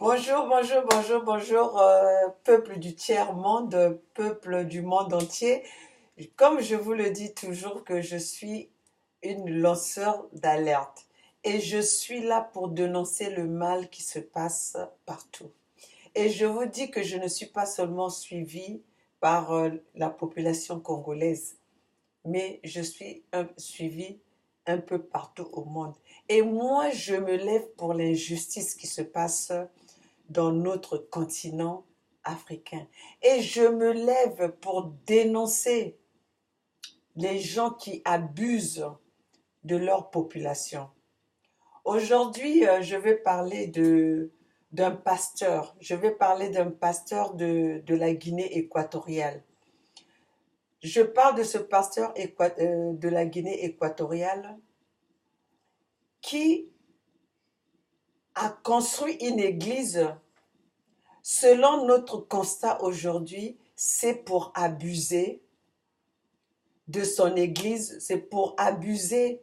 Bonjour, bonjour, bonjour, bonjour, peuple du tiers-monde, peuple du monde entier. Comme je vous le dis toujours que je suis une lanceur d'alerte et je suis là pour dénoncer le mal qui se passe partout. Et je vous dis que je ne suis pas seulement suivie par la population congolaise, mais je suis suivie un peu partout au monde. Et moi, je me lève pour l'injustice qui se passe dans notre continent africain. Et je me lève pour dénoncer les gens qui abusent de leur population. Aujourd'hui, je vais parler d'un pasteur. Je vais parler d'un pasteur de la Guinée équatoriale. Je parle de ce pasteur de la Guinée équatoriale qui a construit une église. Selon notre constat aujourd'hui, c'est pour abuser de son église, c'est pour abuser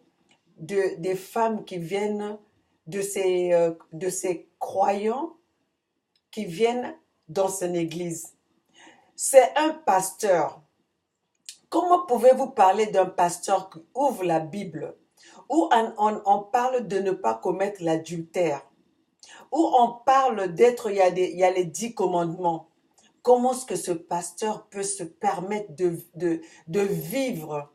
des femmes qui viennent, de ces croyants qui viennent dans son église. C'est un pasteur. Comment pouvez-vous parler d'un pasteur qui ouvre la Bible, où on parle de ne pas commettre l'adultère, où on parle d'être, il y a les 10 commandements. Comment est-ce que ce pasteur peut se permettre de vivre,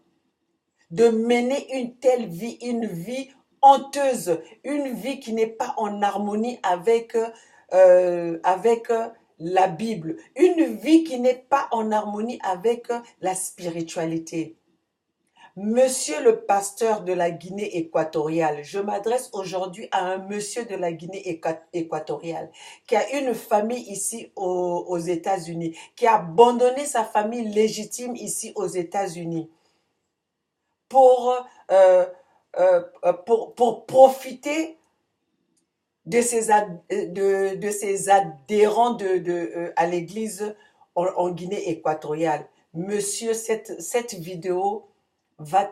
de mener une telle vie, une vie honteuse, une vie qui n'est pas en harmonie avec la Bible, une vie qui n'est pas en harmonie avec la spiritualité? Monsieur le pasteur de la Guinée équatoriale, je m'adresse aujourd'hui à un monsieur de la Guinée équatoriale qui a une famille ici aux États-Unis, qui a abandonné sa famille légitime ici aux États-Unis pour, pour profiter de ses adhérents à l'église en Guinée équatoriale. Monsieur, cette vidéo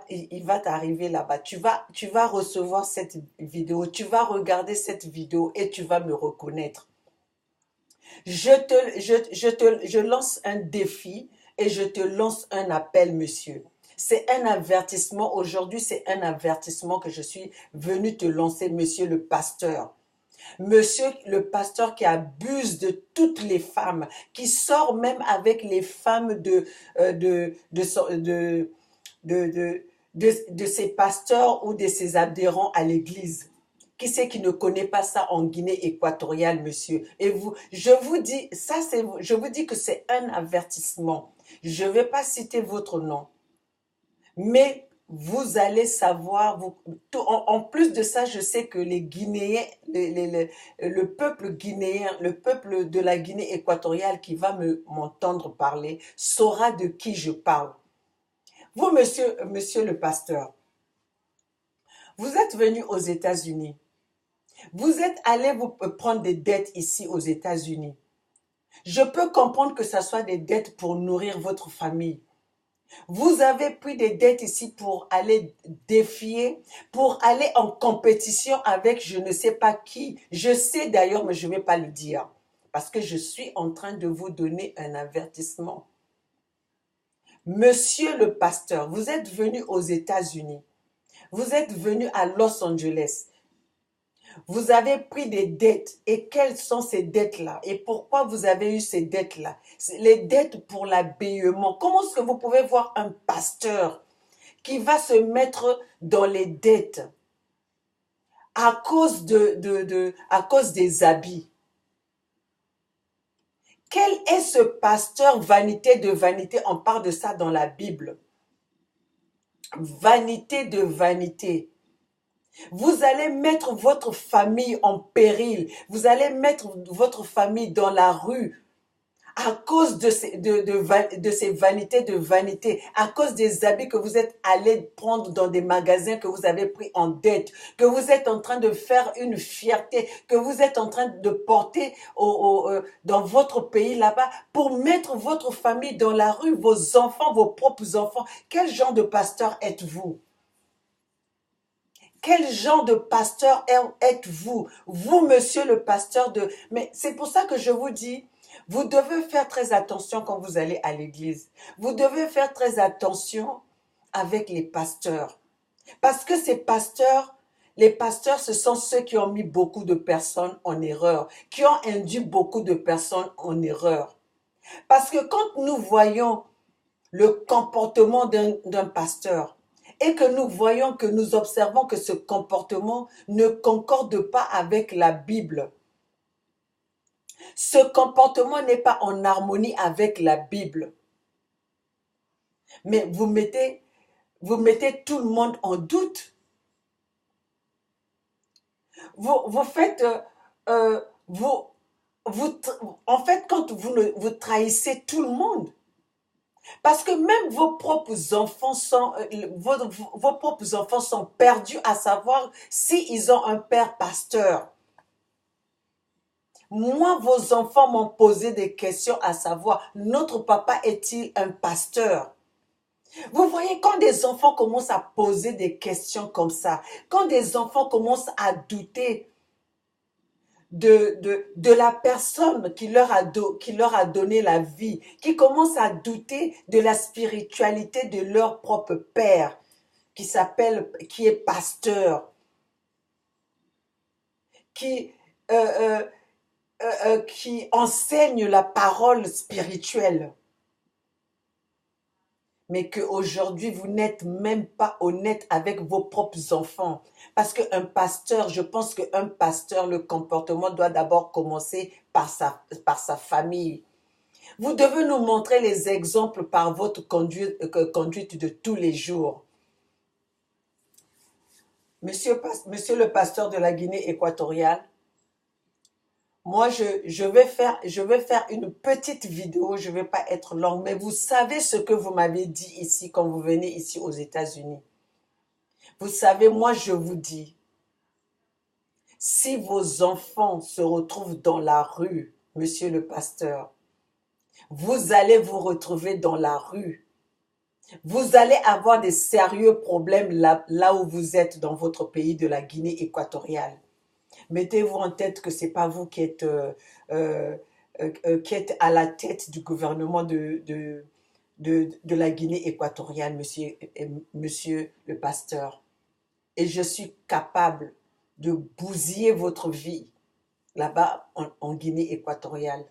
il va t'arriver là-bas. Tu vas recevoir cette vidéo, tu vas regarder cette vidéo et tu vas me reconnaître. Je lance un défi et je te lance un appel, monsieur. C'est un avertissement. Aujourd'hui, c'est un avertissement que je suis venu te lancer, monsieur le pasteur. Monsieur le pasteur qui abuse de toutes les femmes, qui sort même avec les femmes de ses pasteurs ou de ses adhérents à l'église. Qui c'est qui ne connaît pas ça en Guinée équatoriale, monsieur? Et vous, je vous dis que c'est un avertissement. Je ne vais pas citer votre nom, mais vous allez savoir, en plus de ça, je sais que les Guinéens, le peuple guinéen, le peuple de la Guinée équatoriale qui va m'entendre parler, saura de qui je parle. Vous, monsieur le pasteur, vous êtes venu aux États-Unis. Vous êtes allé vous prendre des dettes ici aux États-Unis. Je peux comprendre que ce soit des dettes pour nourrir votre famille. Vous avez pris des dettes ici pour aller défier, pour aller en compétition avec je ne sais pas qui. Je sais d'ailleurs, mais je ne vais pas le dire. Parce que je suis en train de vous donner un avertissement. Monsieur le pasteur, vous êtes venu aux États-Unis. Vous êtes venu à Los Angeles. Vous avez pris des dettes. Et quelles sont ces dettes-là? Et pourquoi vous avez eu ces dettes-là? Les dettes pour l'habillement. Comment est-ce que vous pouvez voir un pasteur qui va se mettre dans les dettes à cause, à cause des habits? Quel est ce pasteur vanité de vanité? On parle de ça dans la Bible. Vanité de vanité. Vous allez mettre votre famille en péril. Vous allez mettre votre famille dans la rue à cause de ces vanités de vanité, à cause des habits que vous êtes allés prendre dans des magasins que vous avez pris en dette, que vous êtes en train de faire une fierté, que vous êtes en train de porter dans votre pays là-bas pour mettre votre famille dans la rue, vos enfants, vos propres enfants. Quel genre de pasteur êtes-vous? Quel genre de pasteur êtes-vous? Vous, monsieur le pasteur de... Mais c'est pour ça que je vous dis, vous devez faire très attention quand vous allez à l'église. Vous devez faire très attention avec les pasteurs. Parce que ces pasteurs, les pasteurs, ce sont ceux qui ont mis beaucoup de personnes en erreur, qui ont induit beaucoup de personnes en erreur. Parce que quand nous voyons le comportement d'un pasteur et que nous voyons, que nous observons que ce comportement ne concorde pas avec la Bible, ce comportement n'est pas en harmonie avec la Bible, mais vous mettez tout le monde en doute. Vous faites, vous, en fait, quand vous trahissez tout le monde, parce que même vos propres enfants sont, vos propres enfants sont perdus à savoir s'ils ont un père pasteur. Moi, vos enfants m'ont posé des questions à savoir, notre papa est-il un pasteur? Vous voyez, quand des enfants commencent à poser des questions comme ça, quand des enfants commencent à douter de la personne qui leur a donné la vie, qui commencent à douter de la spiritualité de leur propre père, qui est pasteur, qui, euh, qui enseigne la parole spirituelle, mais qu'aujourd'hui, vous n'êtes même pas honnête avec vos propres enfants. Parce qu'un pasteur, je pense qu'un pasteur, le comportement doit d'abord commencer par sa famille. Vous devez nous montrer les exemples par votre conduite de tous les jours. Monsieur le pasteur de la Guinée équatoriale, moi, je vais faire une petite vidéo, je ne vais pas être longue, mais vous savez ce que vous m'avez dit ici quand vous venez ici aux États-Unis. Vous savez, moi, je vous dis, si vos enfants se retrouvent dans la rue, monsieur le pasteur, vous allez vous retrouver dans la rue. Vous allez avoir des sérieux problèmes là où vous êtes dans votre pays de la Guinée équatoriale. Mettez-vous en tête que ce n'est pas vous euh, qui êtes à la tête du gouvernement de la Guinée équatoriale, monsieur le pasteur. Et je suis capable de bousiller votre vie là-bas en Guinée équatoriale.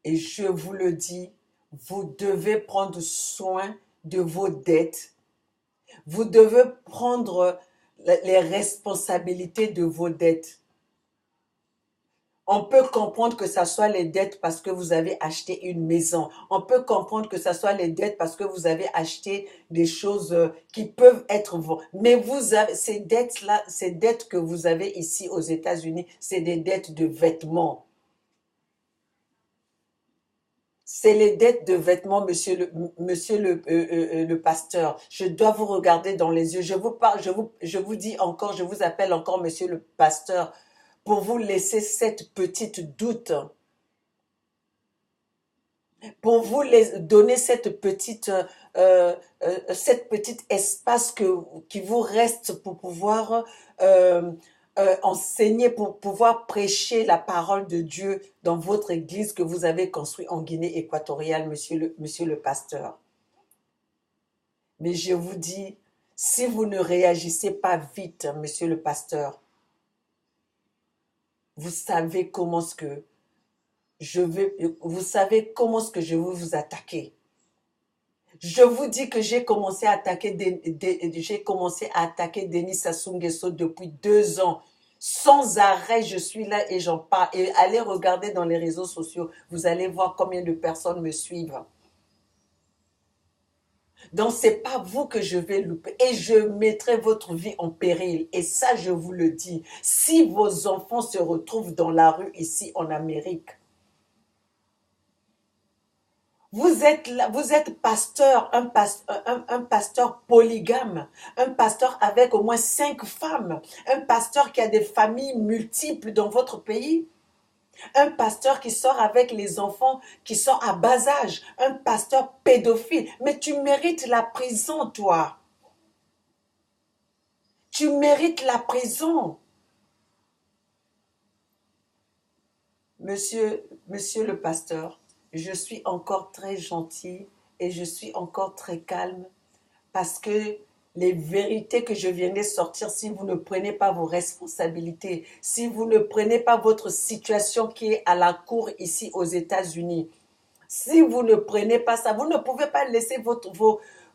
Et je vous le dis, vous devez prendre soin de vos dettes. Vous devez prendre les responsabilités de vos dettes. On peut comprendre que ça soit les dettes parce que vous avez acheté une maison. On peut comprendre que ça soit les dettes parce que vous avez acheté des choses qui peuvent être vos. Mais vous avez ces dettes-là, ces dettes que vous avez ici aux États-Unis, c'est des dettes de vêtements. C'est les dettes de vêtements, monsieur le pasteur. Je dois vous regarder dans les yeux. Je vous parle, je vous dis encore, je vous appelle encore monsieur le pasteur pour vous laisser cette petite doute, pour vous donner cette petite espace qui vous reste pour pouvoir enseigner, pour pouvoir prêcher la parole de Dieu dans votre église que vous avez construite en Guinée équatoriale, monsieur le pasteur. Mais je vous dis, si vous ne réagissez pas vite, monsieur le pasteur, vous savez comment ce que vous savez comment est-ce que je vais vous attaquer. Je vous dis que j'ai commencé à attaquer Denis Sassou Nguesso depuis 2 ans. Sans arrêt, je suis là et j'en parle. Et allez regarder dans les réseaux sociaux. Vous allez voir combien de personnes me suivent. Donc, ce n'est pas vous que je vais louper. Et je mettrai votre vie en péril. Et ça, je vous le dis. Si vos enfants se retrouvent dans la rue ici en Amérique, vous êtes pasteur, un pasteur polygame, un pasteur avec au moins 5 femmes, un pasteur qui a des familles multiples dans votre pays, un pasteur qui sort avec les enfants, qui sort à bas âge, un pasteur pédophile. Mais tu mérites la prison, toi. Tu mérites la prison. Monsieur le pasteur, je suis encore très gentil et je suis encore très calme parce que les vérités que je viens de sortir, si vous ne prenez pas vos responsabilités, si vous ne prenez pas votre situation qui est à la cour ici aux États-Unis, si vous ne prenez pas ça, vous ne pouvez pas laisser vous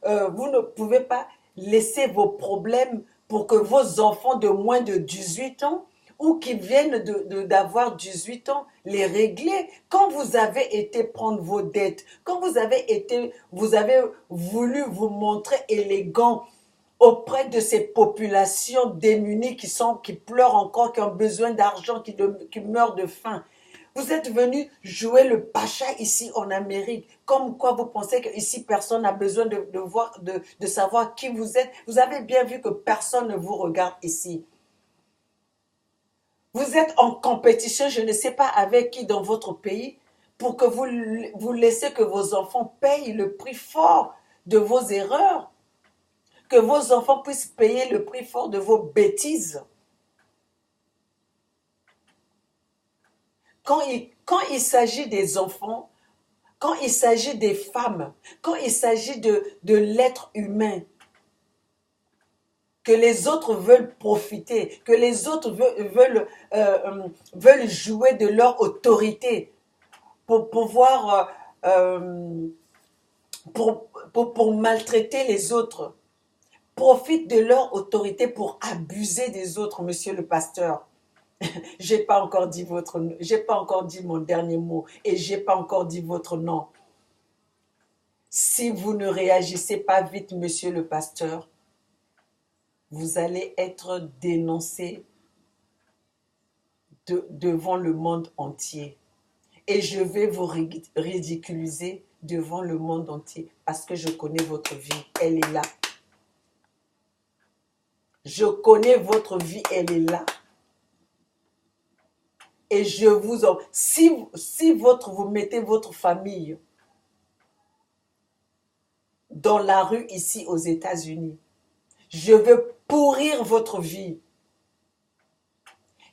ne pouvez pas laisser vos problèmes pour que vos enfants de moins de 18 ans ou qui viennent d'avoir 18 ans les régler. Quand vous avez été prendre vos dettes, quand vous avez voulu vous montrer élégant auprès de ces populations démunies qui pleurent encore, qui ont besoin d'argent, qui meurent de faim. Vous êtes venu jouer le pacha ici en Amérique. Comme quoi vous pensez qu'ici personne n'a besoin de savoir qui vous êtes. Vous avez bien vu que personne ne vous regarde ici. Vous êtes en compétition, je ne sais pas avec qui dans votre pays, pour que vous laissez que vos enfants payent le prix fort de vos erreurs. Que vos enfants puissent payer le prix fort de vos bêtises. Quand il s'agit des enfants, quand il s'agit des femmes, quand il s'agit de l'être humain, que les autres veulent profiter, que les autres veulent jouer de leur autorité pour pouvoir, pour maltraiter les autres, profitent de leur autorité pour abuser des autres, monsieur le pasteur. J'ai pas encore dit j'ai pas encore dit mon dernier mot et j'ai pas encore dit votre nom. Si vous ne réagissez pas vite, monsieur le pasteur, vous allez être dénoncé devant le monde entier. Et je vais vous ridiculiser devant le monde entier parce que je connais votre vie, elle est là. Je connais votre vie, elle est là. Et je vous en... Si vous mettez votre famille dans la rue ici aux États-Unis, je veux pourrir votre vie.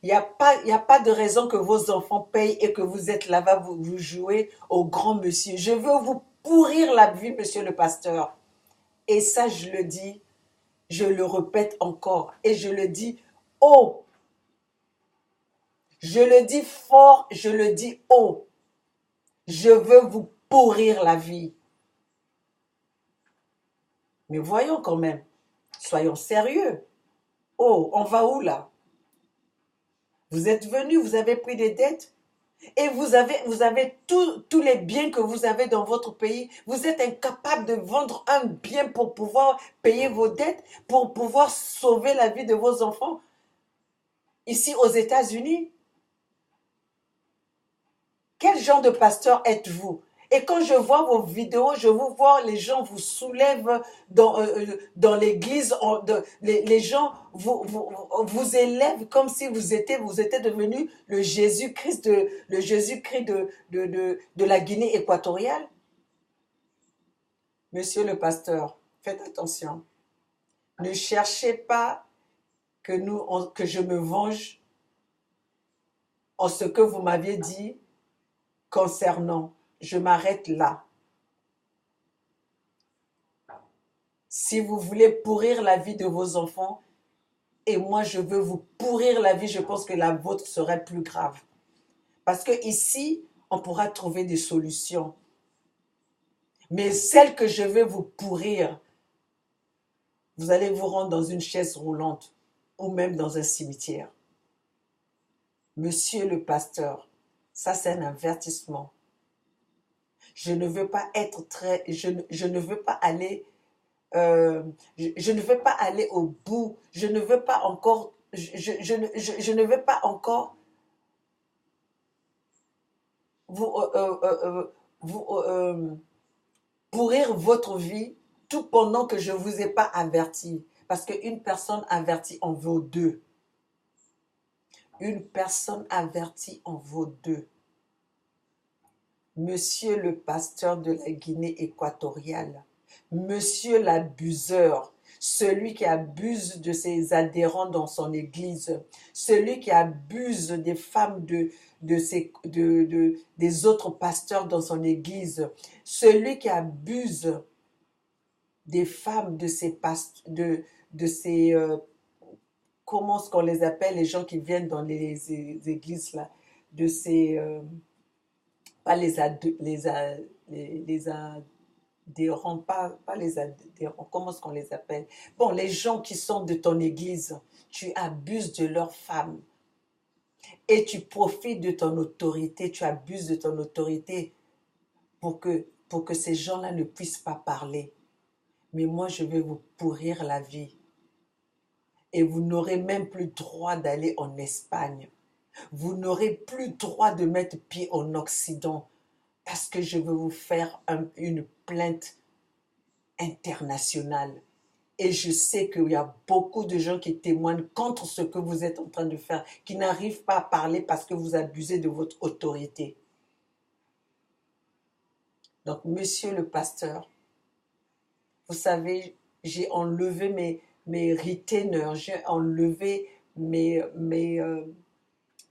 Il n'y a pas de raison que vos enfants payent et que vous êtes là-bas, vous jouez au grand monsieur. Je veux vous pourrir la vie, monsieur le pasteur. Et ça, je le dis, je le répète encore et je le dis haut. Je le dis fort, je le dis haut. Je veux vous pourrir la vie. Mais voyons quand même, soyons sérieux. Oh, on va où là? Vous êtes venu, vous avez pris des dettes et vous avez tous les biens que vous avez dans votre pays. Vous êtes incapable de vendre un bien pour pouvoir payer vos dettes, pour pouvoir sauver la vie de vos enfants ici aux États-Unis. Quel genre de pasteur êtes-vous? Et quand je vois vos vidéos, je vous vois, les gens vous soulèvent dans l'église, les gens vous élèvent comme si vous étiez devenu le Jésus-Christ de la Guinée équatoriale. Monsieur le pasteur, faites attention. Ne cherchez pas que je me venge en ce que vous m'aviez dit concernant. Je m'arrête là. Si vous voulez pourrir la vie de vos enfants, et moi je veux vous pourrir la vie, je pense que la vôtre serait plus grave. Parce que ici, on pourra trouver des solutions. Mais celle que je vais vous pourrir, vous allez vous rendre dans une chaise roulante ou même dans un cimetière. Monsieur le pasteur, ça c'est un avertissement. Je ne veux pas être je ne veux pas aller je ne veux pas aller au bout. Je ne veux pas encore je ne veux pas encore vous pourrir votre vie tout pendant que je ne vous ai pas averti. Parce qu'une personne avertie en vaut deux. Une personne avertie en vaut deux. Monsieur le pasteur de la Guinée équatoriale, monsieur l'abuseur, celui qui abuse de ses adhérents dans son église, celui qui abuse des femmes des autres pasteurs dans son église, celui qui abuse des femmes de ces comment est-ce qu'on les appelle, les gens qui viennent dans les églises là, de ces pas les adhérents, pas les adhérents, comment est-ce qu'on les appelle? Bon, les gens qui sont de ton église, tu abuses de leurs femmes et tu profites de ton autorité, tu abuses de ton autorité pour que ces gens-là ne puissent pas parler. Mais moi, je vais vous pourrir la vie. Et vous n'aurez même plus droit d'aller en Espagne. Vous n'aurez plus droit de mettre pied en Occident parce que je veux vous faire une plainte internationale. Et je sais qu'il y a beaucoup de gens qui témoignent contre ce que vous êtes en train de faire, qui n'arrivent pas à parler parce que vous abusez de votre autorité. Donc, monsieur le pasteur, vous savez, j'ai enlevé mes retainers, j'ai enlevé mes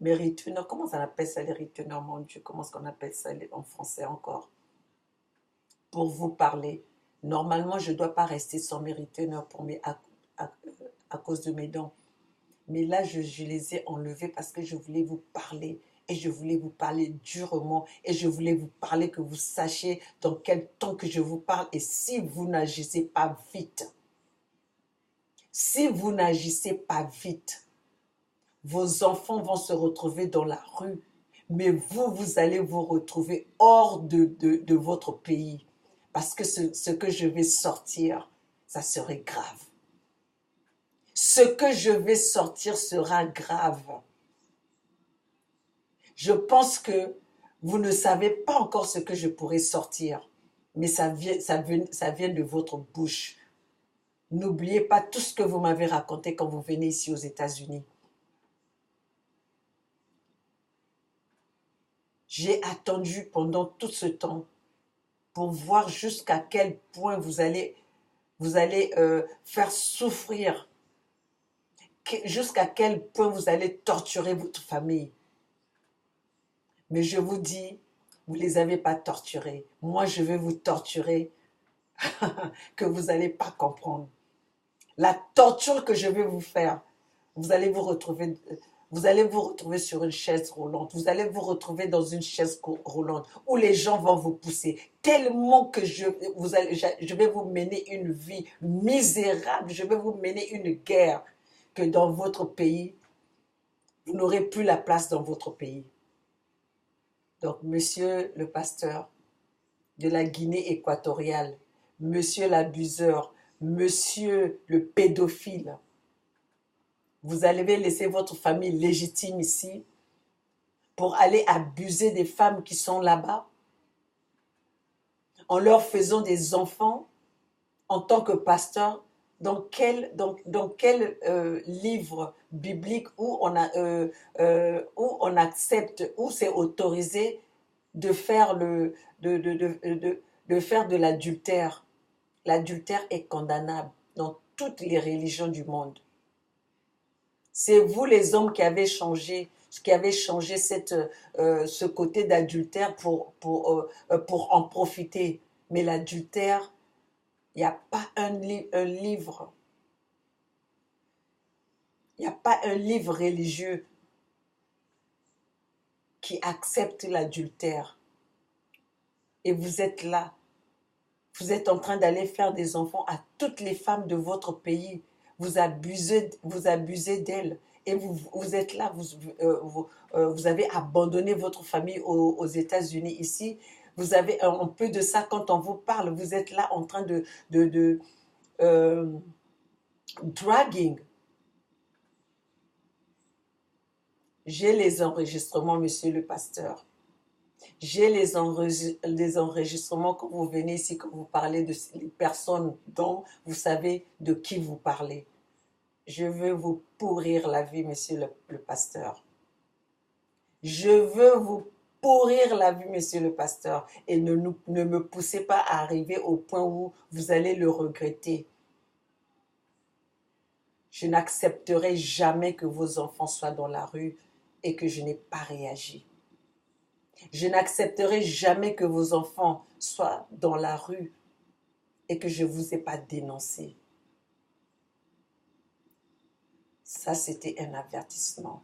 retainers. Comment on appelle ça, les retainers, mon Dieu? Comment est-ce qu'on appelle ça en français encore? Pour vous parler. Normalement, je ne dois pas rester sans mes retainers à cause de mes dents. Mais là, je les ai enlevés parce que je voulais vous parler. Et je voulais vous parler durement. Et je voulais vous parler que vous sachiez dans quel temps que je vous parle. Et si vous n'agissez pas vite, vos enfants vont se retrouver dans la rue. Mais vous allez vous retrouver hors de votre pays. Parce que ce que je vais sortir, ça serait grave. Ce que je vais sortir sera grave. Je pense que vous ne savez pas encore ce que je pourrais sortir, mais ça vient de votre bouche. N'oubliez pas tout ce que vous m'avez raconté quand vous venez ici aux États-Unis. J'ai attendu pendant tout ce temps pour voir jusqu'à quel point vous allez faire souffrir, jusqu'à quel point vous allez torturer votre famille. Mais je vous dis, vous ne les avez pas torturés. Moi, je vais vous torturer que vous n'allez pas comprendre. La torture que je vais vous faire, vous allez vous retrouver sur une chaise roulante. Vous allez vous retrouver dans une chaise roulante où les gens vont vous pousser. Tellement que je vais vous mener une vie misérable. Je vais vous mener une guerre que dans votre pays, vous n'aurez plus la place dans votre pays. Donc, monsieur le pasteur de la Guinée équatoriale, monsieur l'abuseur, monsieur le pédophile, vous allez laisser votre famille légitime ici pour aller abuser des femmes qui sont là-bas en leur faisant des enfants en tant que pasteur. Dans quel livre biblique où on accepte, où c'est autorisé de faire de l'adultère? L'adultère est condamnable dans toutes les religions du monde. C'est vous les hommes qui avez changé ce côté d'adultère pour en profiter. Mais l'adultère, il n'y a pas un livre. Il n'y a pas un livre religieux qui accepte l'adultère. Et vous êtes là. Vous êtes en train d'aller faire des enfants à toutes les femmes de votre pays. Vous abusez d'elles. Et vous êtes là, vous avez abandonné votre famille aux États-Unis ici. Vous avez un peu de ça quand on vous parle. Vous êtes là en train de dragging. J'ai les enregistrements, monsieur le pasteur. J'ai les enregistrements quand vous venez ici, quand vous parlez de les personnes dont vous savez de qui vous parlez. Je veux vous pourrir la vie, monsieur le pasteur. Je veux vous pourrir la vie, monsieur le pasteur. Et ne me poussez pas à arriver au point où vous allez le regretter. Je n'accepterai jamais que vos enfants soient dans la rue et que je n'ai pas réagi. Je n'accepterai jamais que vos enfants soient dans la rue et que je ne vous ai pas dénoncé. Ça, c'était un avertissement.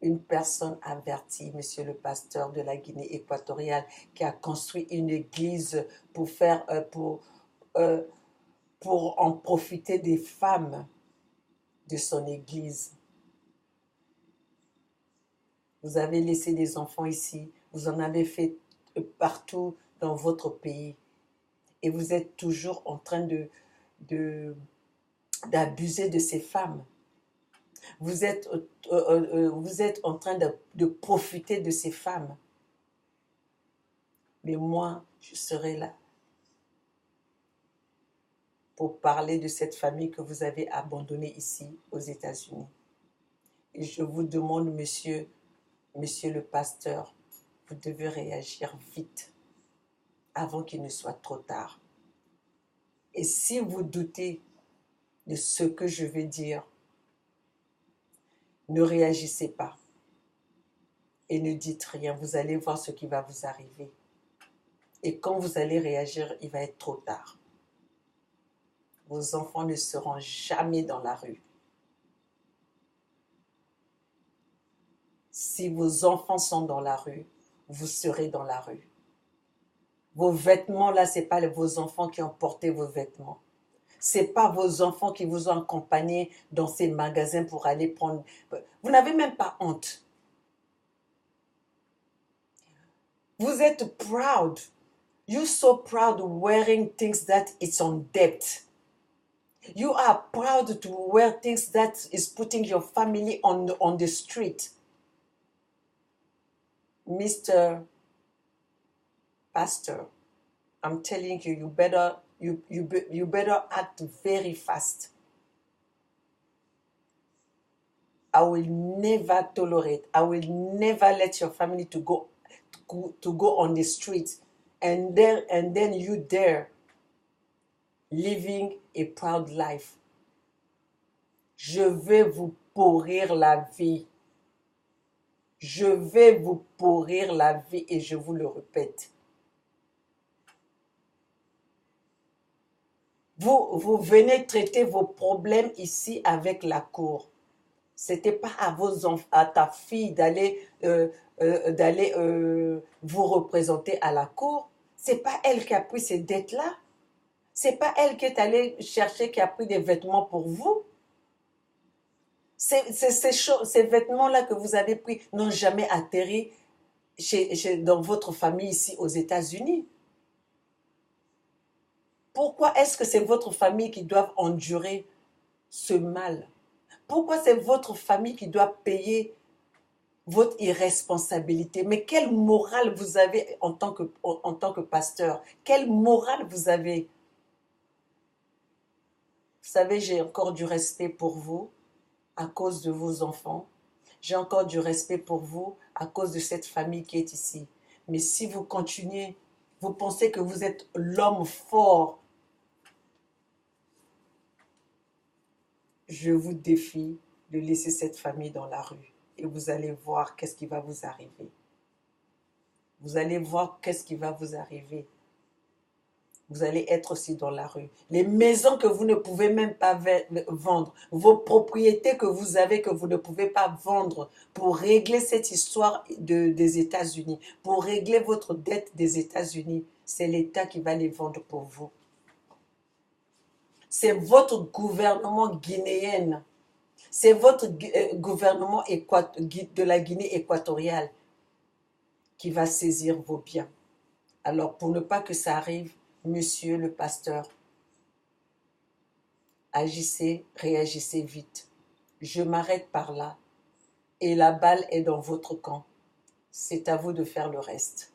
Une personne avertie, monsieur le pasteur de la Guinée équatoriale, qui a construit une église pour en profiter des femmes de son église. Vous avez laissé des enfants ici, vous en avez fait partout dans votre pays. Et vous êtes toujours en train d'abuser de ces femmes. Vous êtes en train de profiter de ces femmes. Mais moi, je serai là pour parler de cette famille que vous avez abandonnée ici aux États-Unis. Et je vous demande, monsieur le pasteur, vous devez réagir vite avant qu'il ne soit trop tard. Et si vous doutez de ce que je vais dire, ne réagissez pas et ne dites rien. Vous allez voir ce qui va vous arriver. Et quand vous allez réagir, il va être trop tard. Vos enfants ne seront jamais dans la rue. Si vos enfants sont dans la rue, vous serez dans la rue. Vos vêtements, là, ce n'est pas vos enfants qui ont porté vos vêtements. Ce n'est pas vos enfants qui vous ont accompagné dans ces magasins pour aller prendre... Vous n'avez même pas honte. Vous êtes proud. You're so proud wearing things that it's on debt. You are proud to wear things that is putting your family on the street. Mr. Pastor, I'm telling you, you better act very fast. I will never tolerate. I will never let your family to go on the street, and then you there living a proud life. Je vais vous pourrir la vie. Je vais vous pourrir la vie et je vous le répète. Vous venez traiter vos problèmes ici avec la cour. Ce n'était pas à ta fille d'aller vous représenter à la cour. Ce n'est pas elle qui a pris ces dettes-là. Ce n'est pas elle qui est allée chercher, qui a pris des vêtements pour vous. Ces vêtements-là que vous avez pris n'ont jamais atterri dans votre famille ici aux États-Unis. Pourquoi est-ce que c'est votre famille qui doit endurer ce mal? Pourquoi c'est votre famille qui doit payer votre irresponsabilité? Mais quelle morale vous avez en tant que pasteur? Quelle morale vous avez? Vous savez, j'ai encore du respect pour vous à cause de vos enfants. J'ai encore du respect pour vous à cause de cette famille qui est ici. Mais si vous continuez, vous pensez que vous êtes l'homme fort, je vous défie de laisser cette famille dans la rue. Et vous allez voir qu'est-ce qui va vous arriver. Vous allez voir qu'est-ce qui va vous arriver. Vous allez être aussi dans la rue. Les maisons que vous ne pouvez même pas vendre, vos propriétés que vous avez que vous ne pouvez pas vendre pour régler cette histoire des États-Unis, pour régler votre dette des États-Unis, c'est l'État qui va les vendre pour vous. C'est votre gouvernement guinéen, c'est votre gouvernement de la Guinée équatoriale qui va saisir vos biens. Alors, pour ne pas que ça arrive, monsieur le pasteur, agissez, réagissez vite. Je m'arrête par là et la balle est dans votre camp. C'est à vous de faire le reste.